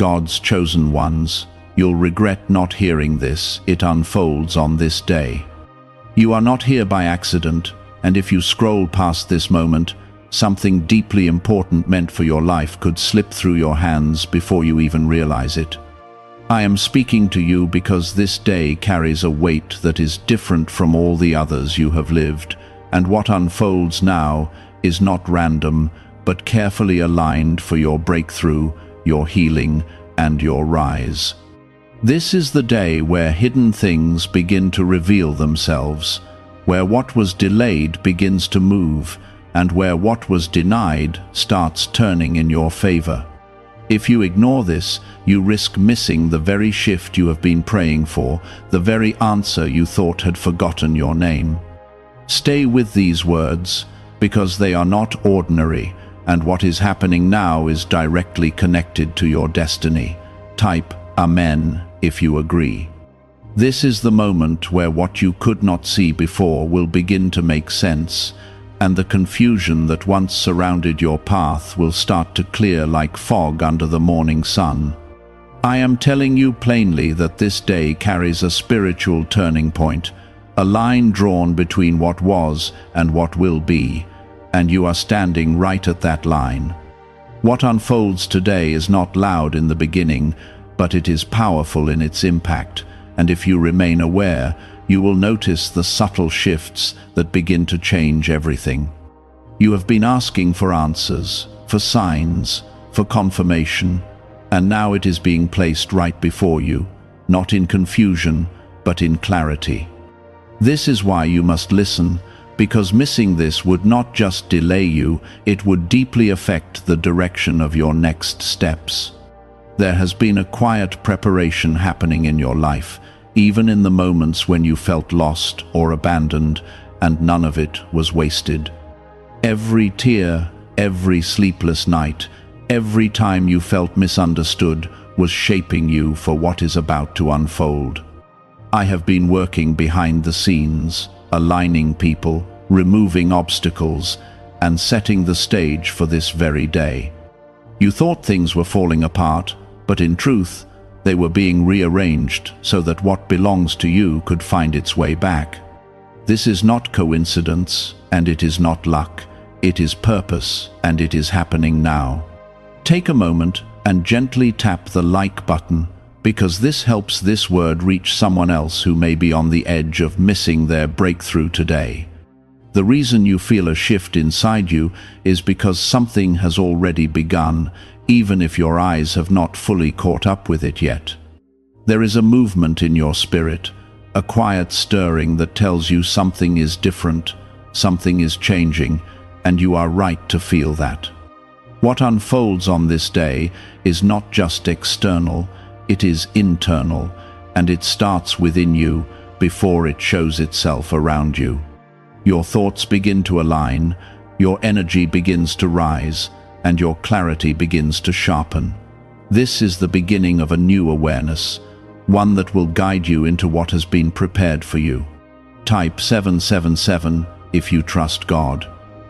God's chosen ones, you'll regret not hearing this. It unfolds on this day. You are not here by accident, and if you scroll past this moment, something deeply important meant for your life could slip through your hands before you even realize it. I am speaking to you because this day carries a weight that is different from all the others you have lived, and what unfolds now is not random, but carefully aligned for your breakthrough, your healing, and your rise. This is the day where hidden things begin to reveal themselves, where what was delayed begins to move, and where what was denied starts turning in your favor. If you ignore this, you risk missing the very shift you have been praying for, the very answer you thought had forgotten your name. Stay with these words, because they are not ordinary, and what is happening now is directly connected to your destiny. Type Amen if you agree. This is the moment where what you could not see before will begin to make sense, and the confusion that once surrounded your path will start to clear like fog under the morning sun. I am telling you plainly that this day carries a spiritual turning point, a line drawn between what was and what will be, and you are standing right at that line. What unfolds today is not loud in the beginning, but it is powerful in its impact, and if you remain aware, you will notice the subtle shifts that begin to change everything. You have been asking for answers, for signs, for confirmation, and now it is being placed right before you, not in confusion, but in clarity. This is why you must listen, because missing this would not just delay you, it would deeply affect the direction of your next steps. There has been a quiet preparation happening in your life, even in the moments when you felt lost or abandoned, and none of it was wasted. Every tear, every sleepless night, every time you felt misunderstood was shaping you for what is about to unfold. I have been working behind the scenes, aligning people, removing obstacles, and setting the stage for this very day. You thought things were falling apart, but in truth, they were being rearranged so that what belongs to you could find its way back. This is not coincidence, and it is not luck. It is purpose, and it is happening now. Take a moment and gently tap the like button, because this helps this word reach someone else who may be on the edge of missing their breakthrough today. The reason you feel a shift inside you is because something has already begun, even if your eyes have not fully caught up with it yet. There is a movement in your spirit, a quiet stirring that tells you something is different, something is changing, and you are right to feel that. What unfolds on this day is not just external, it is internal, and it starts within you before it shows itself around you. Your thoughts begin to align, your energy begins to rise, and your clarity begins to sharpen. This is the beginning of a new awareness, one that will guide you into what has been prepared for you. Type 777 if you trust God.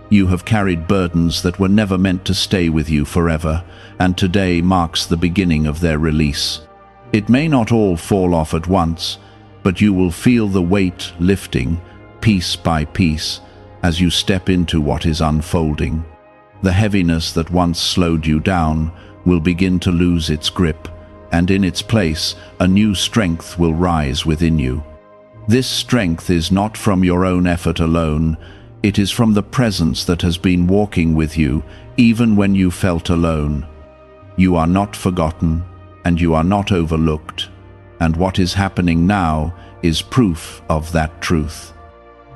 You have carried burdens that were never meant to stay with you forever, and today marks the beginning of their release. It may not all fall off at once, but you will feel the weight lifting, piece by piece, as you step into what is unfolding. The heaviness that once slowed you down will begin to lose its grip, and in its place, a new strength will rise within you. This strength is not from your own effort alone, it is from the presence that has been walking with you, even when you felt alone. You are not forgotten, and you are not overlooked, and what is happening now is proof of that truth.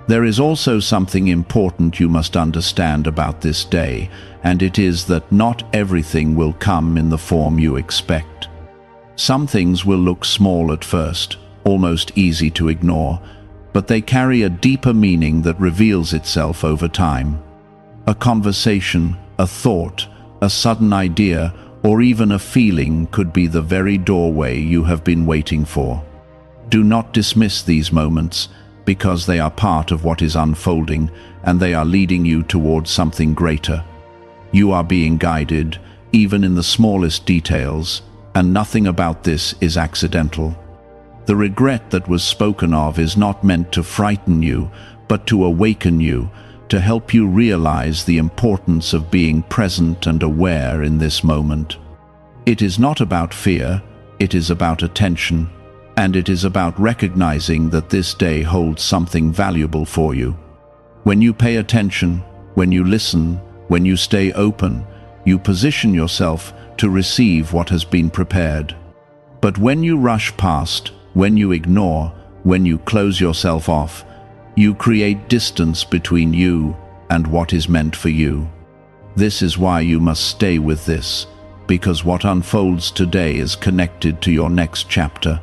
There is also something important you must understand about this day, and it is that not everything will come in the form you expect. Some things will look small at first, almost easy to ignore, but they carry a deeper meaning that reveals itself over time. A conversation, a thought, a sudden idea, or even a feeling could be the very doorway you have been waiting for. Do not dismiss these moments, because they are part of what is unfolding, and they are leading you towards something greater. You are being guided, even in the smallest details, and nothing about this is accidental. The regret that was spoken of is not meant to frighten you, but to awaken you, to help you realize the importance of being present and aware in this moment. It is not about fear, it is about attention, and it is about recognizing that this day holds something valuable for you. When you pay attention, when you listen, when you stay open, you position yourself to receive what has been prepared. But when you rush past, when you ignore, when you close yourself off, you create distance between you and what is meant for you. This is why you must stay with this, because what unfolds today is connected to your next chapter.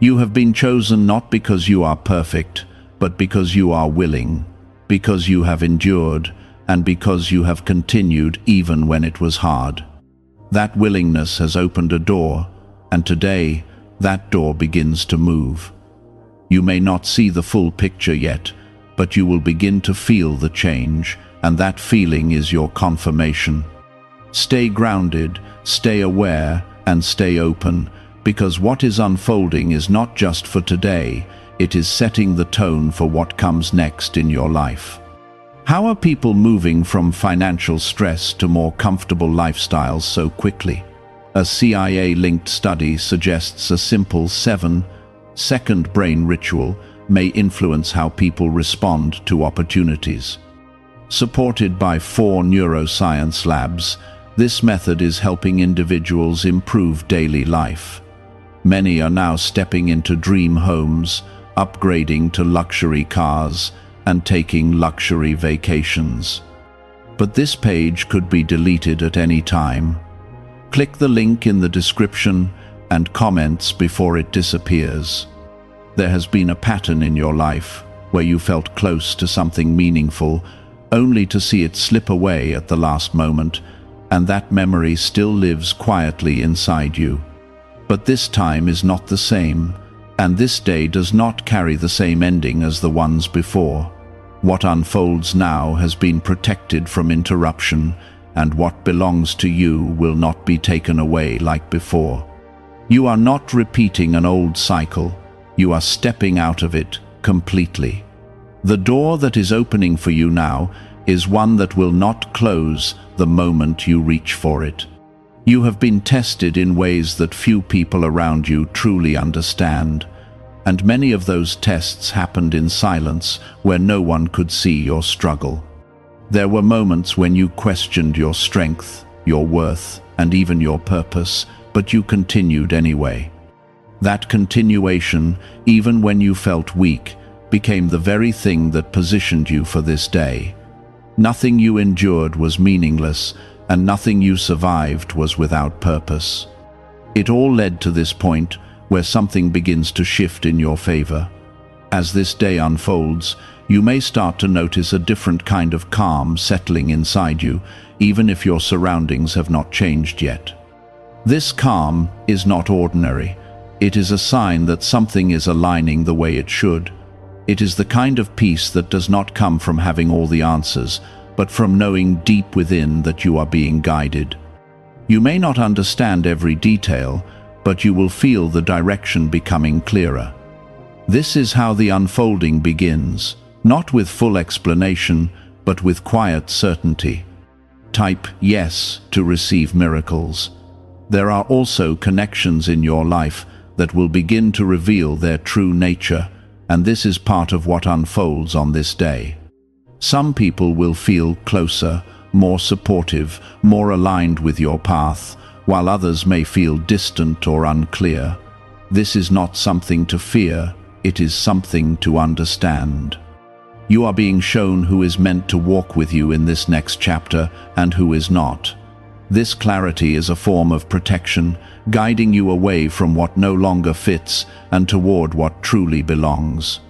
You have been chosen not because you are perfect, but because you are willing, because you have endured, and because you have continued even when it was hard. That willingness has opened a door, and today, that door begins to move. You may not see the full picture yet, but you will begin to feel the change, and that feeling is your confirmation. Stay grounded, stay aware, and stay open, because what is unfolding is not just for today, it is setting the tone for what comes next in your life. How are people moving from financial stress to more comfortable lifestyles so quickly? A CIA-linked study suggests a simple 7-second brain ritual may influence how people respond to opportunities. Supported by 4 neuroscience labs, this method is helping individuals improve daily life. Many are now stepping into dream homes, upgrading to luxury cars, and taking luxury vacations. But this page could be deleted at any time. Click the link in the description and comments before it disappears. There has been a pattern in your life where you felt close to something meaningful, only to see it slip away at the last moment, and that memory still lives quietly inside you. But this time is not the same, and this day does not carry the same ending as the ones before. What unfolds now has been protected from interruption, and what belongs to you will not be taken away like before. You are not repeating an old cycle, you are stepping out of it completely. The door that is opening for you now is one that will not close the moment you reach for it. You have been tested in ways that few people around you truly understand, and many of those tests happened in silence where no one could see your struggle. There were moments when you questioned your strength, your worth, and even your purpose, but you continued anyway. That continuation, even when you felt weak, became the very thing that positioned you for this day. Nothing you endured was meaningless, and nothing you survived was without purpose. It all led to this point where something begins to shift in your favor. As this day unfolds, you may start to notice a different kind of calm settling inside you, even if your surroundings have not changed yet. This calm is not ordinary. It is a sign that something is aligning the way it should. It is the kind of peace that does not come from having all the answers, but from knowing deep within that you are being guided. You may not understand every detail, but you will feel the direction becoming clearer. This is how the unfolding begins, not with full explanation, but with quiet certainty. Type yes to receive miracles. There are also connections in your life that will begin to reveal their true nature, and this is part of what unfolds on this day. Some people will feel closer, more supportive, more aligned with your path, while others may feel distant or unclear. This is not something to fear, it is something to understand. You are being shown who is meant to walk with you in this next chapter and who is not. This clarity is a form of protection, guiding you away from what no longer fits and toward what truly belongs.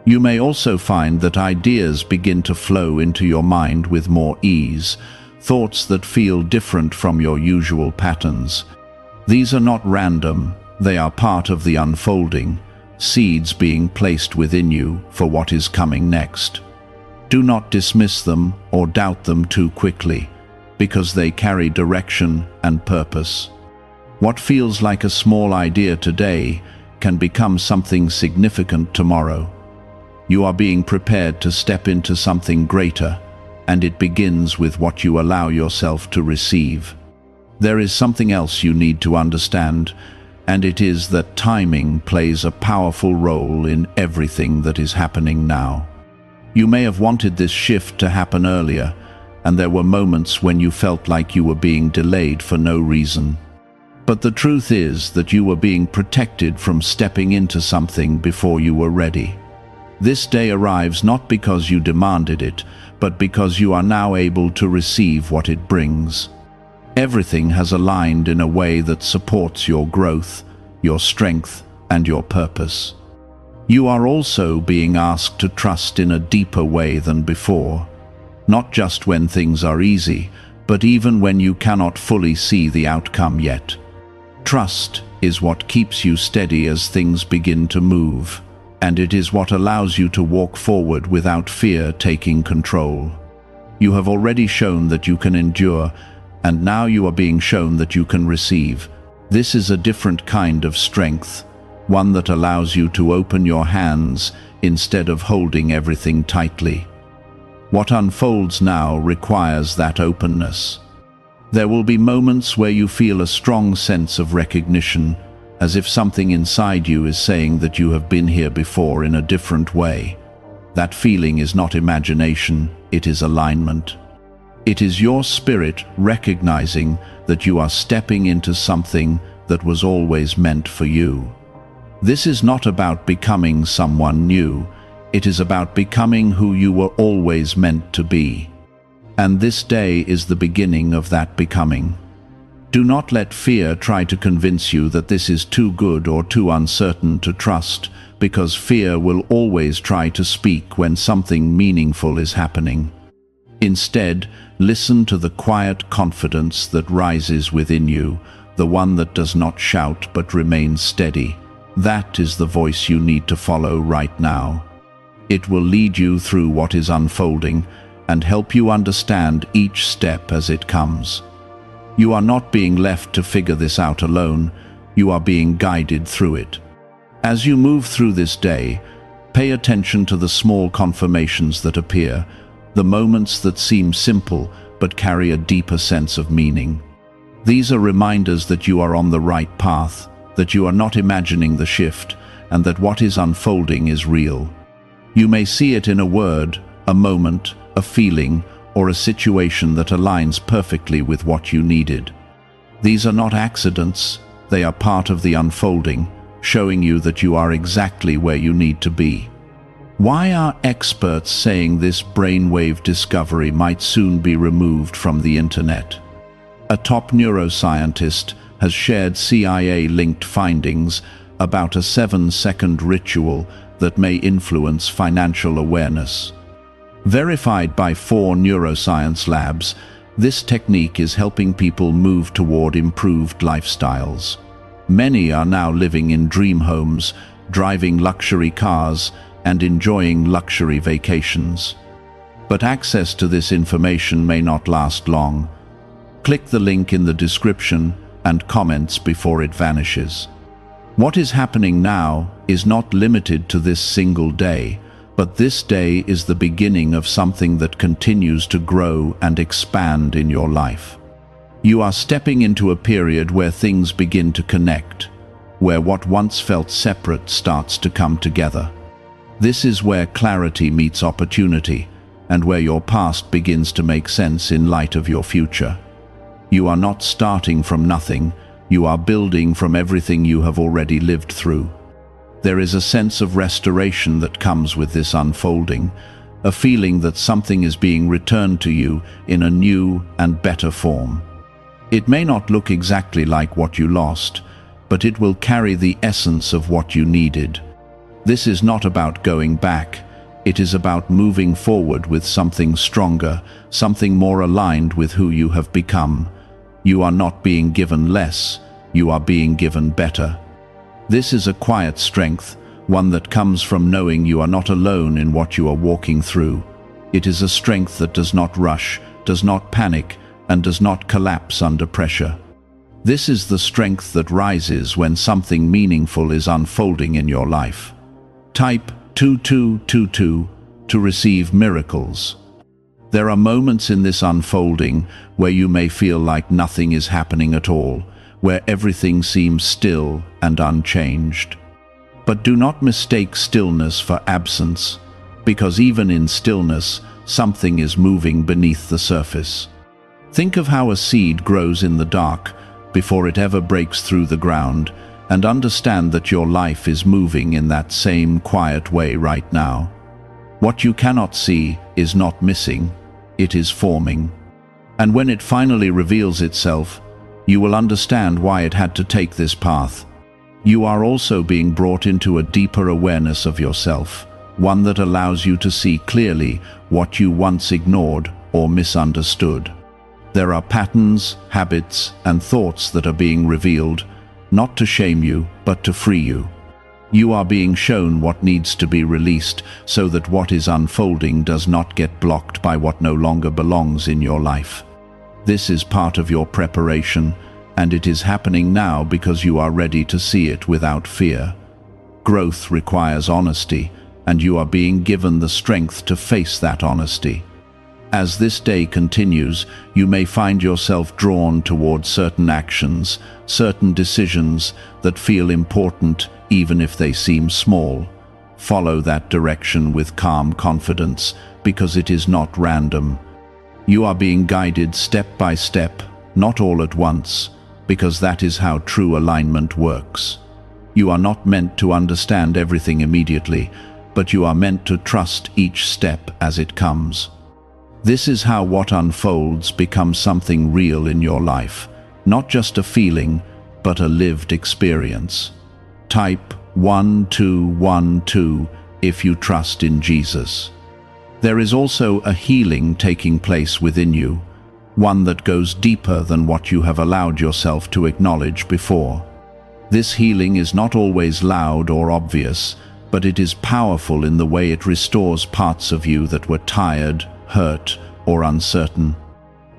You may also find that ideas begin to flow into your mind with more ease, thoughts that feel different from your usual patterns. These are not random, they are part of the unfolding, seeds being placed within you for what is coming next. Do not dismiss them or doubt them too quickly, because they carry direction and purpose. What feels like a small idea today can become something significant tomorrow. You are being prepared to step into something greater, and it begins with what you allow yourself to receive. There is something else you need to understand, and it is that timing plays a powerful role in everything that is happening now. You may have wanted this shift to happen earlier, and there were moments when you felt like you were being delayed for no reason. But the truth is that you were being protected from stepping into something before you were ready. This day arrives not because you demanded it, but because you are now able to receive what it brings. Everything has aligned in a way that supports your growth, your strength, and your purpose. You are also being asked to trust in a deeper way than before, not just when things are easy, but even when you cannot fully see the outcome yet. Trust is what keeps you steady as things begin to move, and it is what allows you to walk forward without fear taking control. You have already shown that you can endure, and now you are being shown that you can receive. This is a different kind of strength, one that allows you to open your hands instead of holding everything tightly. What unfolds now requires that openness. There will be moments where you feel a strong sense of recognition, as if something inside you is saying that you have been here before in a different way. That feeling is not imagination, it is alignment. It is your spirit recognizing that you are stepping into something that was always meant for you. This is not about becoming someone new, it is about becoming who you were always meant to be. And this day is the beginning of that becoming. Do not let fear try to convince you that this is too good or too uncertain to trust, because fear will always try to speak when something meaningful is happening. Instead, listen to the quiet confidence that rises within you, the one that does not shout but remains steady. That is the voice you need to follow right now. It will lead you through what is unfolding and help you understand each step as it comes. You are not being left to figure this out alone, you are being guided through it. As you move through this day, pay attention to the small confirmations that appear, the moments that seem simple but carry a deeper sense of meaning. These are reminders that you are on the right path, that you are not imagining the shift, and that what is unfolding is real. You may see it in a word, a moment, a feeling, or a situation that aligns perfectly with what you needed. These are not accidents, they are part of the unfolding, showing you that you are exactly where you need to be. Why are experts saying this brainwave discovery might soon be removed from the internet? A top neuroscientist has shared CIA-linked findings about a 7-second ritual that may influence financial awareness. Verified by 4 neuroscience labs, this technique is helping people move toward improved lifestyles. Many are now living in dream homes, driving luxury cars, and enjoying luxury vacations. But access to this information may not last long. Click the link in the description and comments before it vanishes. What is happening now is not limited to this single day, but this day is the beginning of something that continues to grow and expand in your life. You are stepping into a period where things begin to connect, where what once felt separate starts to come together. This is where clarity meets opportunity, and where your past begins to make sense in light of your future. You are not starting from nothing, you are building from everything you have already lived through. There is a sense of restoration that comes with this unfolding, a feeling that something is being returned to you in a new and better form. It may not look exactly like what you lost, but it will carry the essence of what you needed. This is not about going back, it is about moving forward with something stronger, something more aligned with who you have become. You are not being given less, you are being given better. This is a quiet strength, one that comes from knowing you are not alone in what you are walking through. It is a strength that does not rush, does not panic, and does not collapse under pressure. This is the strength that rises when something meaningful is unfolding in your life. Type 2222 to receive miracles. There are moments in this unfolding where you may feel like nothing is happening at all, where everything seems still and unchanged. But do not mistake stillness for absence, because even in stillness, something is moving beneath the surface. Think of how a seed grows in the dark before it ever breaks through the ground, and understand that your life is moving in that same quiet way right now. What you cannot see is not missing, it is forming. And when it finally reveals itself, you will understand why it had to take this path. You are also being brought into a deeper awareness of yourself, one that allows you to see clearly what you once ignored or misunderstood. There are patterns, habits, and thoughts that are being revealed, not to shame you, but to free you. You are being shown what needs to be released so that what is unfolding does not get blocked by what no longer belongs in your life. This is part of your preparation, and it is happening now because you are ready to see it without fear. Growth requires honesty, and you are being given the strength to face that honesty. As this day continues, you may find yourself drawn toward certain actions, certain decisions that feel important even if they seem small. Follow that direction with calm confidence, because it is not random. You are being guided step by step, not all at once, because that is how true alignment works. You are not meant to understand everything immediately, but you are meant to trust each step as it comes. This is how what unfolds becomes something real in your life, not just a feeling, but a lived experience. Type 1212 if you trust in Jesus. There is also a healing taking place within you, one that goes deeper than what you have allowed yourself to acknowledge before. This healing is not always loud or obvious, but it is powerful in the way it restores parts of you that were tired, hurt, or uncertain.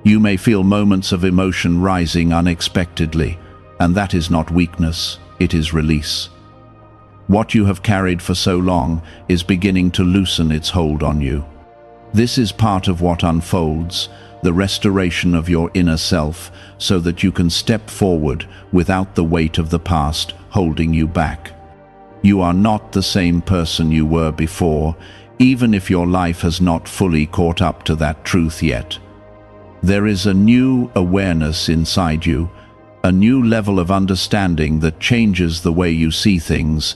You may feel moments of emotion rising unexpectedly, and that is not weakness, it is release. What you have carried for so long is beginning to loosen its hold on you. This is part of what unfolds, the restoration of your inner self, so that you can step forward without the weight of the past holding you back. You are not the same person you were before, even if your life has not fully caught up to that truth yet. There is a new awareness inside you, a new level of understanding that changes the way you see things.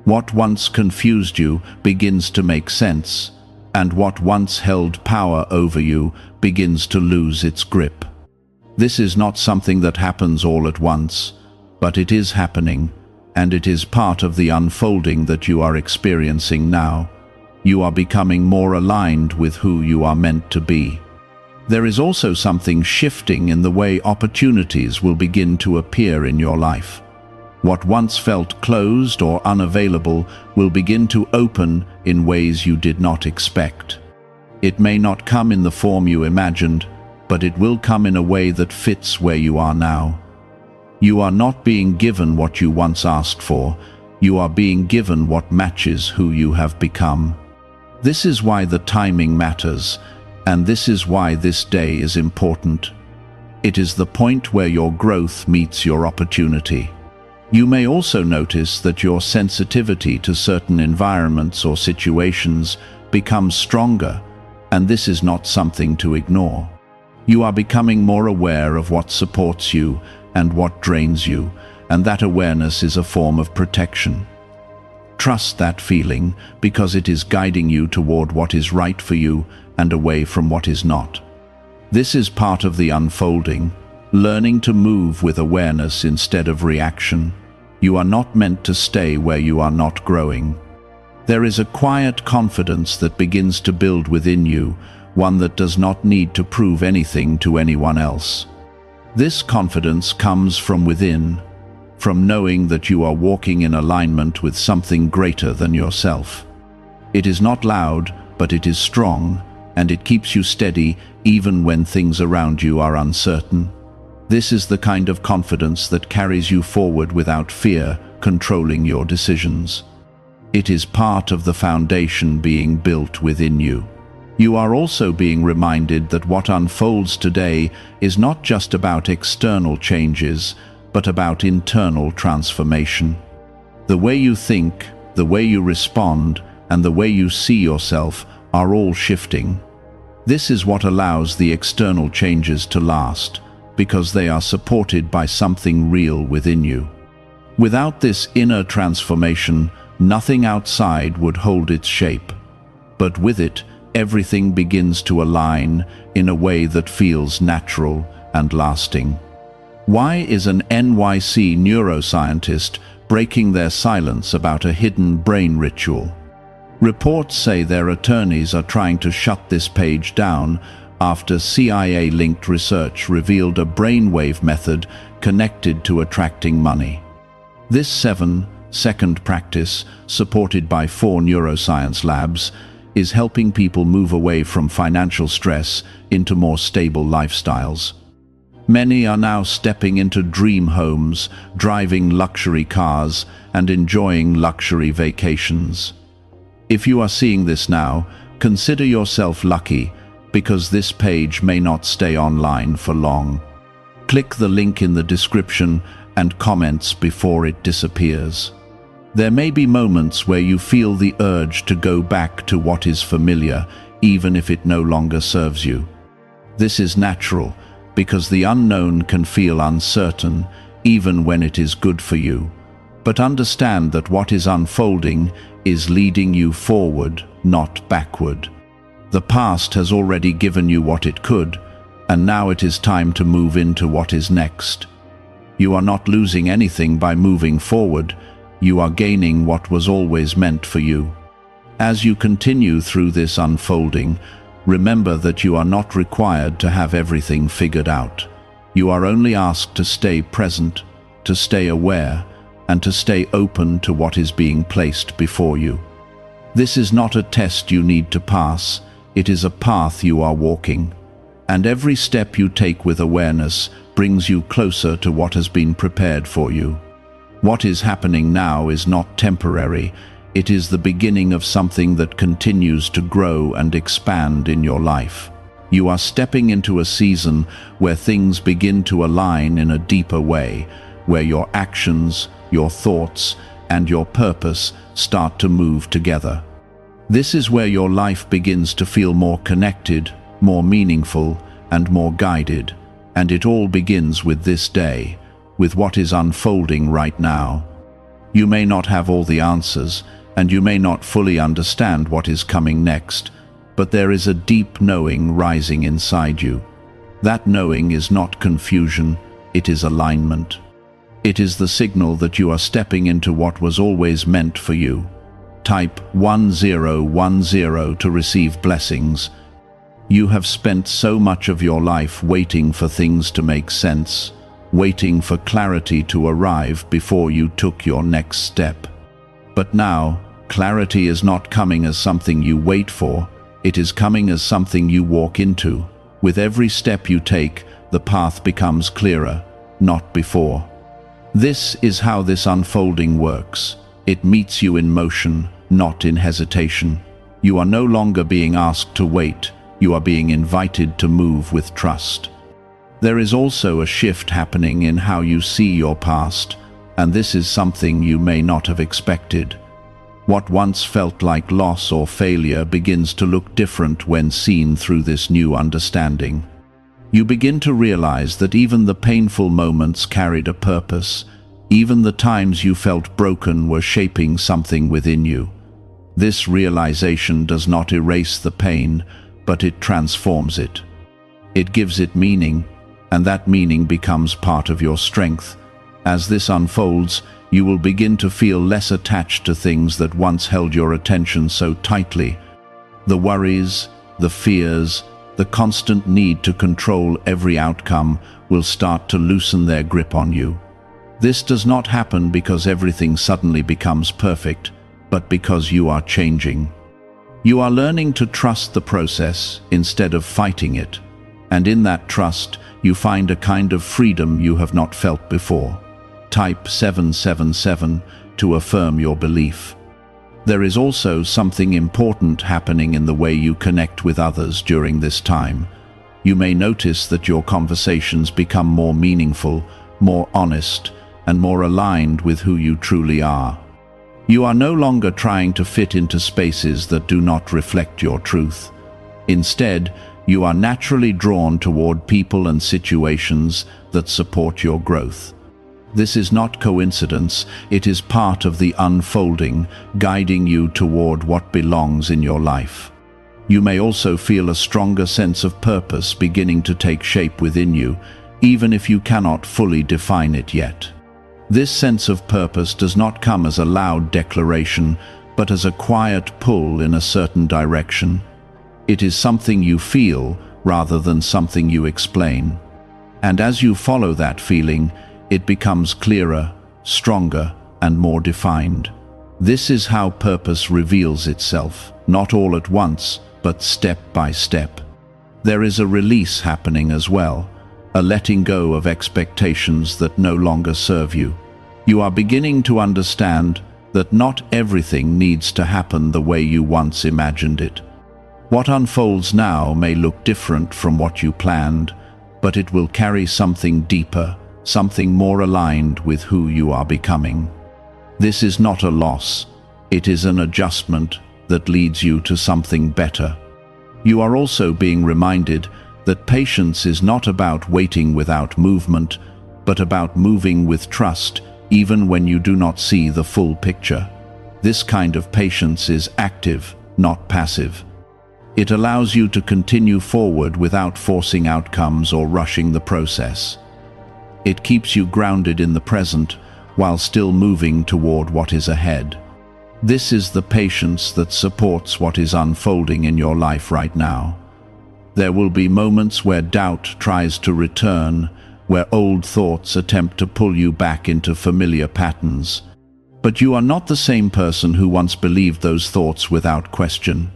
What once confused you begins to make sense, and what once held power over you begins to lose its grip. This is not something that happens all at once, but it is happening, and it is part of the unfolding that you are experiencing now. You are becoming more aligned with who you are meant to be. There is also something shifting in the way opportunities will begin to appear in your life. What once felt closed or unavailable will begin to open in ways you did not expect. It may not come in the form you imagined, but it will come in a way that fits where you are now. You are not being given what you once asked for, you are being given what matches who you have become. This is why the timing matters, and this is why this day is important. It is the point where your growth meets your opportunity. You may also notice that your sensitivity to certain environments or situations becomes stronger, and this is not something to ignore. You are becoming more aware of what supports you and what drains you, and that awareness is a form of protection. Trust that feeling, because it is guiding you toward what is right for you and away from what is not. This is part of the unfolding, learning to move with awareness instead of reaction. You are not meant to stay where you are not growing. There is a quiet confidence that begins to build within you, one that does not need to prove anything to anyone else. This confidence comes from within, from knowing that you are walking in alignment with something greater than yourself. It is not loud, but it is strong, and it keeps you steady even when things around you are uncertain. This is the kind of confidence that carries you forward without fear controlling your decisions. It is part of the foundation being built within you. You are also being reminded that what unfolds today is not just about external changes, but about internal transformation. The way you think, the way you respond, and the way you see yourself are all shifting. This is what allows the external changes to last, because they are supported by something real within you. Without this inner transformation, nothing outside would hold its shape. But with it, everything begins to align in a way that feels natural and lasting. Why is an NYC neuroscientist breaking their silence about a hidden brain ritual? Reports say their attorneys are trying to shut this page down after CIA-linked research revealed a brainwave method connected to attracting money. This 7-second practice, supported by 4 neuroscience labs, is helping people move away from financial stress into more stable lifestyles. Many are now stepping into dream homes, driving luxury cars, and enjoying luxury vacations. If you are seeing this now, consider yourself lucky, because this page may not stay online for long. Click the link in the description and comments before it disappears. There may be moments where you feel the urge to go back to what is familiar, even if it no longer serves you. This is natural, because the unknown can feel uncertain, even when it is good for you. But understand that what is unfolding is leading you forward, not backward. The past has already given you what it could, and now it is time to move into what is next. You are not losing anything by moving forward. You are gaining what was always meant for you. As you continue through this unfolding, remember that you are not required to have everything figured out. You are only asked to stay present, to stay aware, and to stay open to what is being placed before you. This is not a test you need to pass, it is a path you are walking. And every step you take with awareness brings you closer to what has been prepared for you. What is happening now is not temporary, it is the beginning of something that continues to grow and expand in your life. You are stepping into a season where things begin to align in a deeper way, where your actions, your thoughts, and your purpose start to move together. This is where your life begins to feel more connected, more meaningful, and more guided, and it all begins with this day, with what is unfolding right now. You may not have all the answers, and you may not fully understand what is coming next, but there is a deep knowing rising inside you. That knowing is not confusion, it is alignment. It is the signal that you are stepping into what was always meant for you. Type 1010 to receive blessings. You have spent so much of your life waiting for things to make sense, waiting for clarity to arrive before you took your next step. But now, clarity is not coming as something you wait for, it is coming as something you walk into. With every step you take, the path becomes clearer, not before. This is how this unfolding works. It meets you in motion, not in hesitation. You are no longer being asked to wait, you are being invited to move with trust. There is also a shift happening in how you see your past, and this is something you may not have expected. What once felt like loss or failure begins to look different when seen through this new understanding. You begin to realize that even the painful moments carried a purpose. Even the times you felt broken were shaping something within you. This realization does not erase the pain, but it transforms it. It gives it meaning, and that meaning becomes part of your strength. As this unfolds, you will begin to feel less attached to things that once held your attention so tightly. The worries, the fears, the constant need to control every outcome will start to loosen their grip on you. This does not happen because everything suddenly becomes perfect, but because you are changing. You are learning to trust the process instead of fighting it. And in that trust, you find a kind of freedom you have not felt before. Type 777 to affirm your belief. There is also something important happening in the way you connect with others during this time. You may notice that your conversations become more meaningful, more honest, and more aligned with who you truly are. You are no longer trying to fit into spaces that do not reflect your truth. Instead, you are naturally drawn toward people and situations that support your growth. This is not coincidence, it is part of the unfolding, guiding you toward what belongs in your life. You may also feel a stronger sense of purpose beginning to take shape within you, even if you cannot fully define it yet. This sense of purpose does not come as a loud declaration, but as a quiet pull in a certain direction. It is something you feel rather than something you explain. And as you follow that feeling, it becomes clearer, stronger, and more defined. This is how purpose reveals itself, not all at once, but step by step. There is a release happening as well, a letting go of expectations that no longer serve you. You are beginning to understand that not everything needs to happen the way you once imagined it. What unfolds now may look different from what you planned, but it will carry something deeper, something more aligned with who you are becoming. This is not a loss, it is an adjustment that leads you to something better. You are also being reminded that patience is not about waiting without movement, but about moving with trust, even when you do not see the full picture. This kind of patience is active, not passive. It allows you to continue forward without forcing outcomes or rushing the process. It keeps you grounded in the present while still moving toward what is ahead. This is the patience that supports what is unfolding in your life right now. There will be moments where doubt tries to return, where old thoughts attempt to pull you back into familiar patterns. But you are not the same person who once believed those thoughts without question.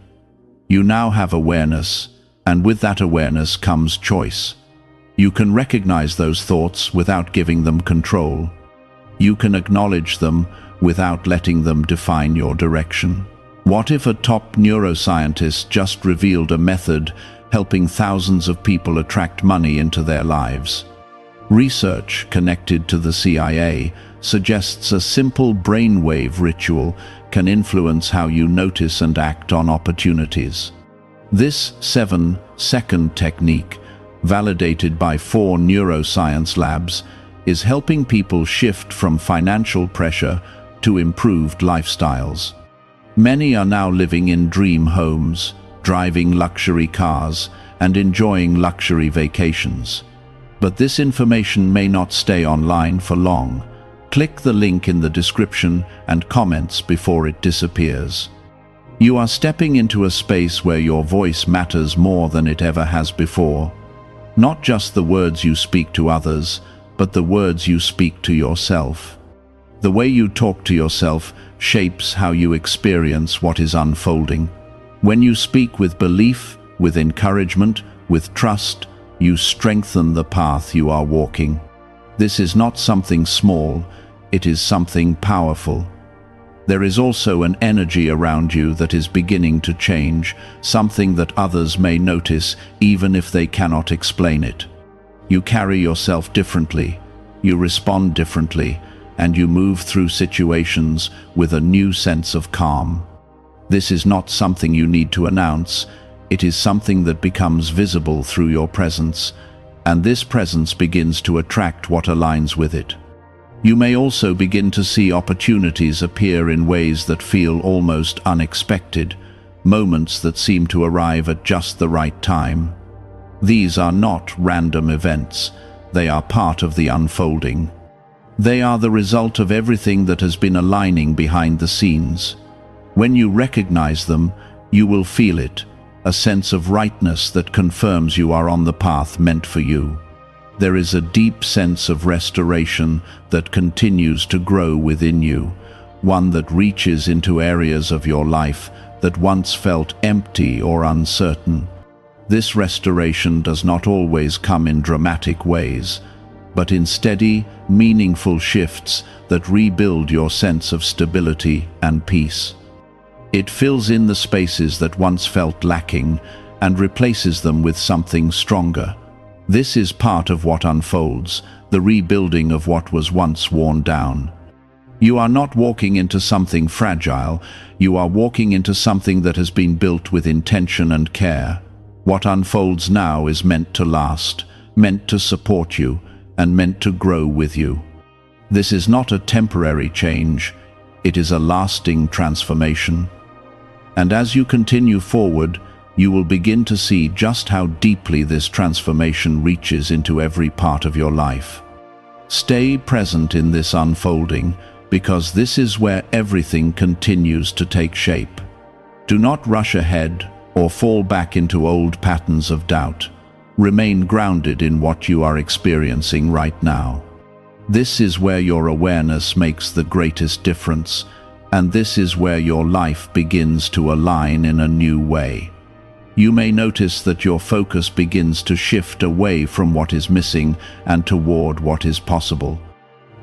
You now have awareness, and with that awareness comes choice. You can recognize those thoughts without giving them control. You can acknowledge them without letting them define your direction. What if a top neuroscientist just revealed a method helping thousands of people attract money into their lives? Research connected to the CIA suggests a simple brainwave ritual can influence how you notice and act on opportunities. This 7-second technique, validated by 4 neuroscience labs, is helping people shift from financial pressure to improved lifestyles. Many are now living in dream homes, driving luxury cars, and enjoying luxury vacations. But this information may not stay online for long. Click the link in the description and comments before it disappears. You are stepping into a space where your voice matters more than it ever has before. Not just the words you speak to others, but the words you speak to yourself. The way you talk to yourself shapes how you experience what is unfolding. When you speak with belief, with encouragement, with trust, you strengthen the path you are walking. This is not something small, it is something powerful. There is also an energy around you that is beginning to change, something that others may notice even if they cannot explain it. You carry yourself differently, you respond differently, and you move through situations with a new sense of calm. This is not something you need to announce, it is something that becomes visible through your presence, and this presence begins to attract what aligns with it. You may also begin to see opportunities appear in ways that feel almost unexpected, moments that seem to arrive at just the right time. These are not random events, they are part of the unfolding. They are the result of everything that has been aligning behind the scenes. When you recognize them, you will feel it, a sense of rightness that confirms you are on the path meant for you. There is a deep sense of restoration that continues to grow within you, one that reaches into areas of your life that once felt empty or uncertain. This restoration does not always come in dramatic ways, but in steady, meaningful shifts that rebuild your sense of stability and peace. It fills in the spaces that once felt lacking and replaces them with something stronger. This is part of what unfolds, the rebuilding of what was once worn down. You are not walking into something fragile, you are walking into something that has been built with intention and care. What unfolds now is meant to last, meant to support you, and meant to grow with you. This is not a temporary change, it is a lasting transformation. And as you continue forward, you will begin to see just how deeply this transformation reaches into every part of your life. Stay present in this unfolding, because this is where everything continues to take shape. Do not rush ahead or fall back into old patterns of doubt. Remain grounded in what you are experiencing right now. This is where your awareness makes the greatest difference, and this is where your life begins to align in a new way. You may notice that your focus begins to shift away from what is missing and toward what is possible.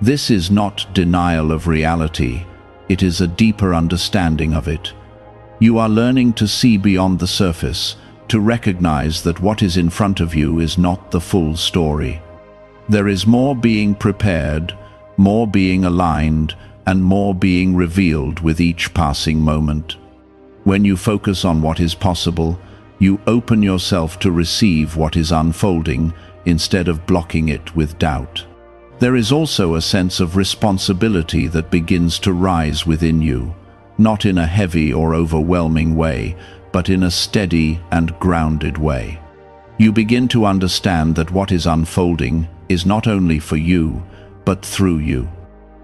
This is not denial of reality, it is a deeper understanding of it. You are learning to see beyond the surface, to recognize that what is in front of you is not the full story. There is more being prepared, more being aligned, and more being revealed with each passing moment. When you focus on what is possible, you open yourself to receive what is unfolding instead of blocking it with doubt. There is also a sense of responsibility that begins to rise within you, not in a heavy or overwhelming way, but in a steady and grounded way. You begin to understand that what is unfolding is not only for you, but through you.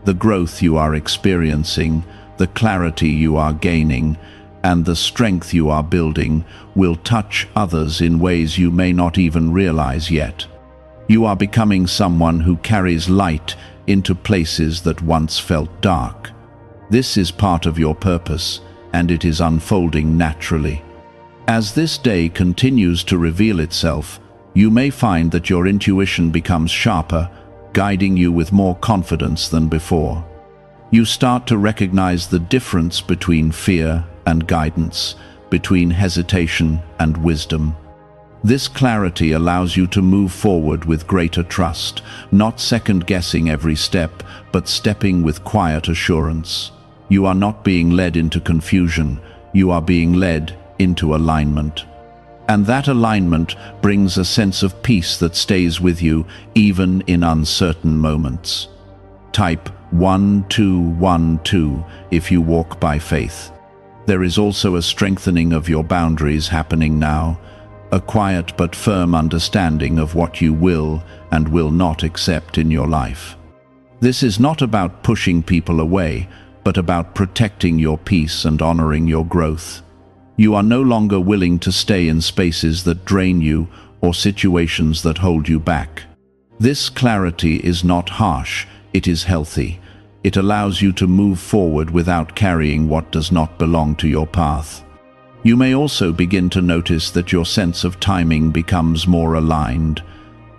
The growth you are experiencing, the clarity you are gaining, and the strength you are building will touch others in ways you may not even realize yet. You are becoming someone who carries light into places that once felt dark. This is part of your purpose, and it is unfolding naturally. As this day continues to reveal itself, you may find that your intuition becomes sharper, guiding you with more confidence than before. You start to recognize the difference between fear and guidance, between hesitation and wisdom. This clarity allows you to move forward with greater trust, not second-guessing every step, but stepping with quiet assurance. You are not being led into confusion, you are being led into alignment. And that alignment brings a sense of peace that stays with you even in uncertain moments. Type 1212 if you walk by faith. There is also a strengthening of your boundaries happening now, a quiet but firm understanding of what you will and will not accept in your life. This is not about pushing people away, but about protecting your peace and honoring your growth. You are no longer willing to stay in spaces that drain you or situations that hold you back. This clarity is not harsh, it is healthy. It allows you to move forward without carrying what does not belong to your path. You may also begin to notice that your sense of timing becomes more aligned,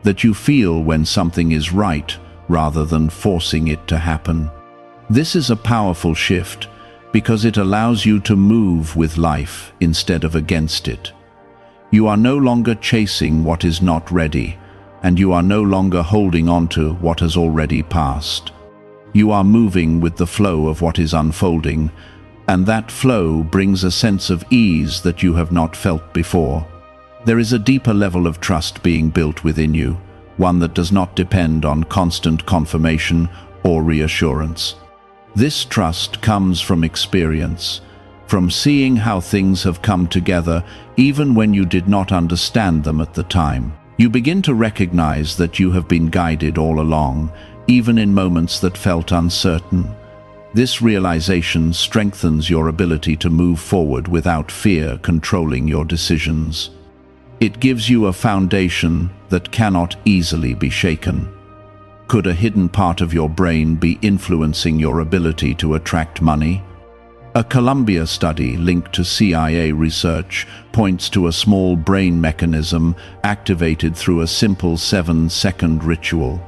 that you feel when something is right rather than forcing it to happen. This is a powerful shift because it allows you to move with life instead of against it. You are no longer chasing what is not ready, and you are no longer holding on to what has already passed. You are moving with the flow of what is unfolding, and that flow brings a sense of ease that you have not felt before. There is a deeper level of trust being built within you, one that does not depend on constant confirmation or reassurance. This trust comes from experience, from seeing how things have come together even when you did not understand them at the time. You begin to recognize that you have been guided all along, even in moments that felt uncertain. This realization strengthens your ability to move forward without fear controlling your decisions. It gives you a foundation that cannot easily be shaken. Could a hidden part of your brain be influencing your ability to attract money? A Columbia study linked to CIA research points to a small brain mechanism activated through a simple 7-second ritual.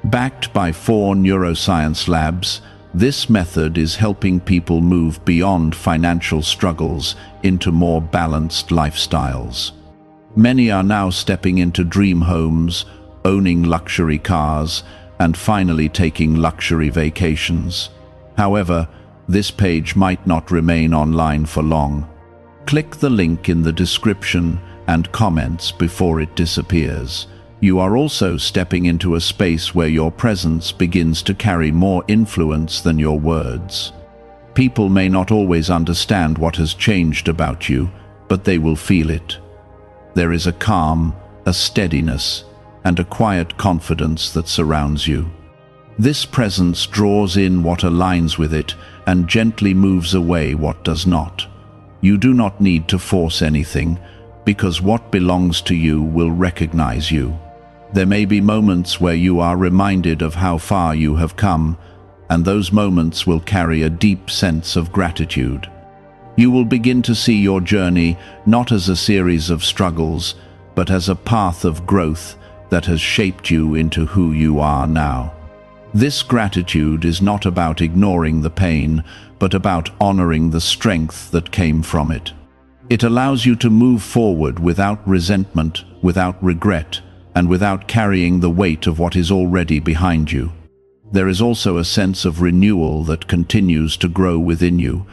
Backed by 4 neuroscience labs, this method is helping people move beyond financial struggles into more balanced lifestyles. Many are now stepping into dream homes, owning luxury cars, and finally taking luxury vacations. However, this page might not remain online for long. Click the link in the description and comments before it disappears. You are also stepping into a space where your presence begins to carry more influence than your words. People may not always understand what has changed about you, but they will feel it. There is a calm, a steadiness, and a quiet confidence that surrounds you. This presence draws in what aligns with it and gently moves away what does not. You do not need to force anything, because what belongs to you will recognize you. There may be moments where you are reminded of how far you have come, and those moments will carry a deep sense of gratitude. You will begin to see your journey not as a series of struggles, but as a path of growth that has shaped you into who you are now. This gratitude is not about ignoring the pain, but about honoring the strength that came from it. It allows you to move forward without resentment, without regret, and without carrying the weight of what is already behind you. There is also a sense of renewal that continues to grow within you,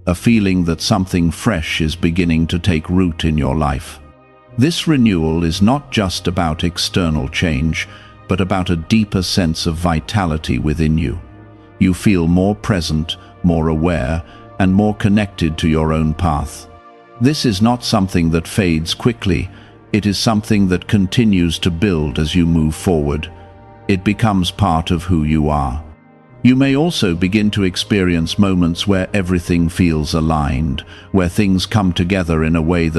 a feeling that something fresh is beginning to take root in your life. This renewal is not just about external change, but about a deeper sense of vitality within you. You feel more present, more aware, and more connected to your own path. This is not something that fades quickly. It is something that continues to build as you move forward. It becomes part of who you are. You may also begin to experience moments where everything feels aligned, where things come together in a way that